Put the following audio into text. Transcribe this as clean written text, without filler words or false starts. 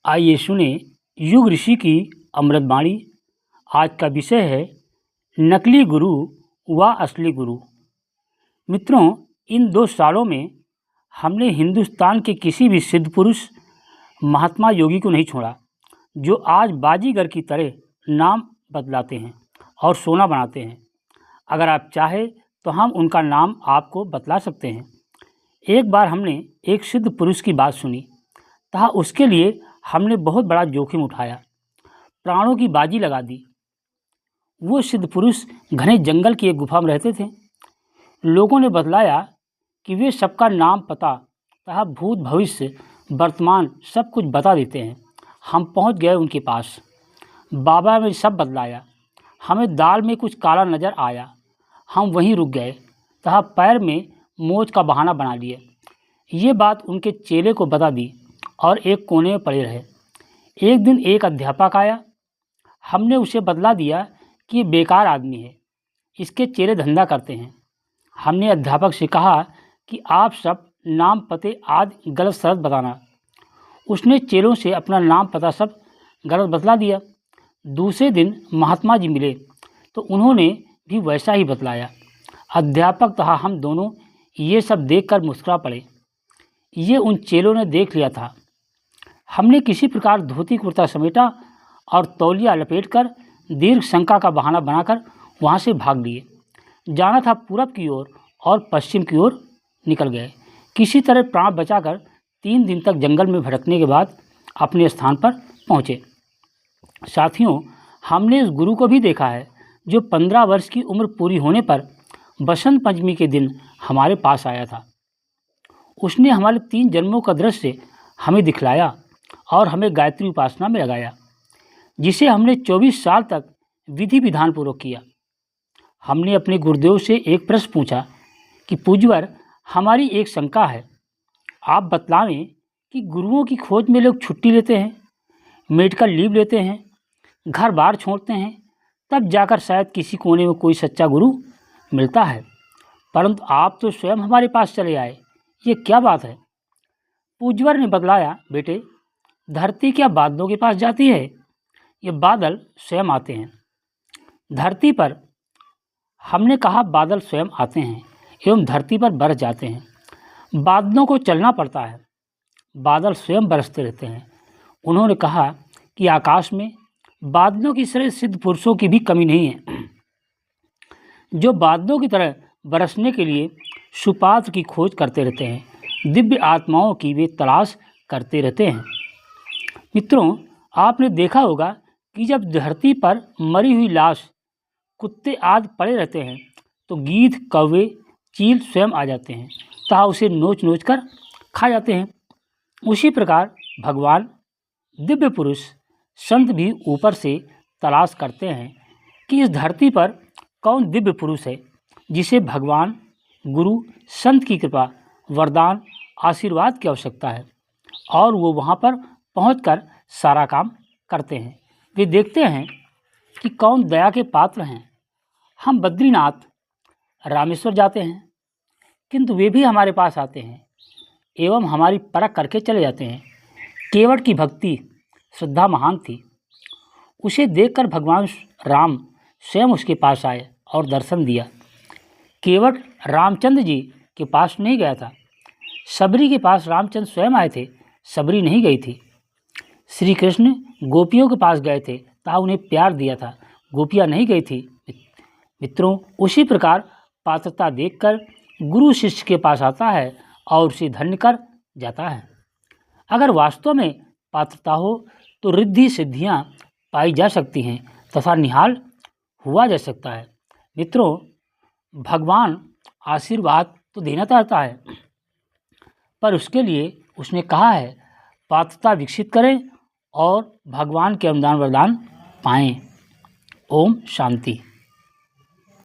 आइए सुने युग ऋषि की अमृतवाणी। आज का विषय है नकली गुरु व असली गुरु। मित्रों, इन 2 सालों में हमने हिंदुस्तान के किसी भी सिद्ध पुरुष, महात्मा योगी को नहीं छोड़ा जो आज बाजीगर की तरह नाम बदलाते हैं और सोना बनाते हैं। अगर आप चाहें तो हम उनका नाम आपको बतला सकते हैं। एक बार हमने एक सिद्ध पुरुष की बात सुनी, तथा उसके लिए हमने बहुत बड़ा जोखिम उठाया, प्राणों की बाजी लगा दी। वो सिद्ध पुरुष घने जंगल की एक गुफा में रहते थे। लोगों ने बतलाया कि वे सबका नाम, पता तथा भूत भविष्य वर्तमान सब कुछ बता देते हैं। हम पहुंच गए उनके पास। बाबा ने सब बतलाया। हमें दाल में कुछ काला नज़र आया। हम वहीं रुक गए तथा पैर में मोच का बहाना बना लिए। ये बात उनके चेले को बता दी और एक कोने में पड़े रहे। एक दिन एक अध्यापक आया। हमने उसे बतला दिया कि ये बेकार आदमी है, इसके चेले धंधा करते हैं। हमने अध्यापक से कहा कि आप सब नाम, पते आदि गलत सलत बताना। उसने चेलों से अपना नाम, पता सब गलत बतला दिया। दूसरे दिन महात्मा जी मिले तो उन्होंने भी वैसा ही बतलाया। अध्यापक तथा हम दोनों ये सब देखकर मुस्कुरा पड़े। ये उन चेलों ने देख लिया था। हमने किसी प्रकार धोती कुर्ता समेटा और तौलिया लपेटकर दीर्घ शंका का बहाना बनाकर वहाँ से भाग लिए। जाना था पूरब की ओर और पश्चिम की ओर निकल गए। किसी तरह प्राण बचाकर 3 दिन तक जंगल में भटकने के बाद अपने स्थान पर पहुँचे। साथियों, हमने उस गुरु को भी देखा है जो 15 वर्ष की उम्र पूरी होने पर बसंत पंचमी के दिन हमारे पास आया था। उसने हमारे 3 जन्मों का दृश्य हमें दिखलाया और हमें गायत्री उपासना में लगाया, जिसे हमने 24 साल तक विधि विधान पूर्वक किया। हमने अपने गुरुदेव से एक प्रश्न पूछा कि पूज्यवर, हमारी एक शंका है, आप बतलावें कि गुरुओं की खोज में लोग छुट्टी लेते हैं, मेडिकल लीव लेते हैं, घर बार छोड़ते हैं, तब जाकर शायद किसी कोने में कोई सच्चा गुरु मिलता है, परंतु आप तो स्वयं हमारे पास चले आए, ये क्या बात है? पूज्यवर ने बतलाया, बेटे, धरती क्या बादलों के पास जाती है? ये बादल स्वयं आते हैं धरती पर। हमने कहा, बादल स्वयं आते हैं एवं धरती पर बरस जाते हैं। बादलों को चलना पड़ता है, बादल स्वयं बरसते रहते हैं। उन्होंने कहा कि आकाश में बादलों की तरह सिद्ध पुरुषों की भी कमी नहीं है, जो बादलों की तरह बरसने के लिए सुपात्र की खोज करते रहते हैं, दिव्य आत्माओं की वे तलाश करते रहते हैं। मित्रों, आपने देखा होगा कि जब धरती पर मरी हुई लाश, कुत्ते आदि पड़े रहते हैं तो गीध, कौवे, चील स्वयं आ जाते हैं तथा उसे नोच नोच कर खा जाते हैं। उसी प्रकार भगवान, दिव्य पुरुष, संत भी ऊपर से तलाश करते हैं कि इस धरती पर कौन दिव्य पुरुष है जिसे भगवान, गुरु, संत की कृपा, वरदान, आशीर्वाद की आवश्यकता है, और वो वहाँ पर पहुंचकर सारा काम करते हैं। वे देखते हैं कि कौन दया के पात्र हैं। हम बद्रीनाथ, रामेश्वर जाते हैं, किंतु वे भी हमारे पास आते हैं एवं हमारी परख करके चले जाते हैं। केवट की भक्ति, श्रद्धा महान थी। उसे देखकर भगवान राम स्वयं उसके पास आए और दर्शन दिया। केवट रामचंद्र जी के पास नहीं गया था, सबरी के पास रामचंद्र स्वयं आए थे, सबरी नहीं गई थी। श्री कृष्ण गोपियों के पास गए थे तथा उन्हें प्यार दिया था, गोपियाँ नहीं गई थी। मित्रों, उसी प्रकार पात्रता देखकर गुरु शिष्य के पास आता है और उसे धन्य कर जाता है। अगर वास्तव में पात्रता हो तो रिद्धि सिद्धियाँ पाई जा सकती हैं तथा निहाल हुआ जा सकता है। मित्रों, भगवान आशीर्वाद तो देना चाहता है, पर उसके लिए उसने कहा है पात्रता विकसित करें और भगवान के अनुदान वरदान पाएं। ओम शांति।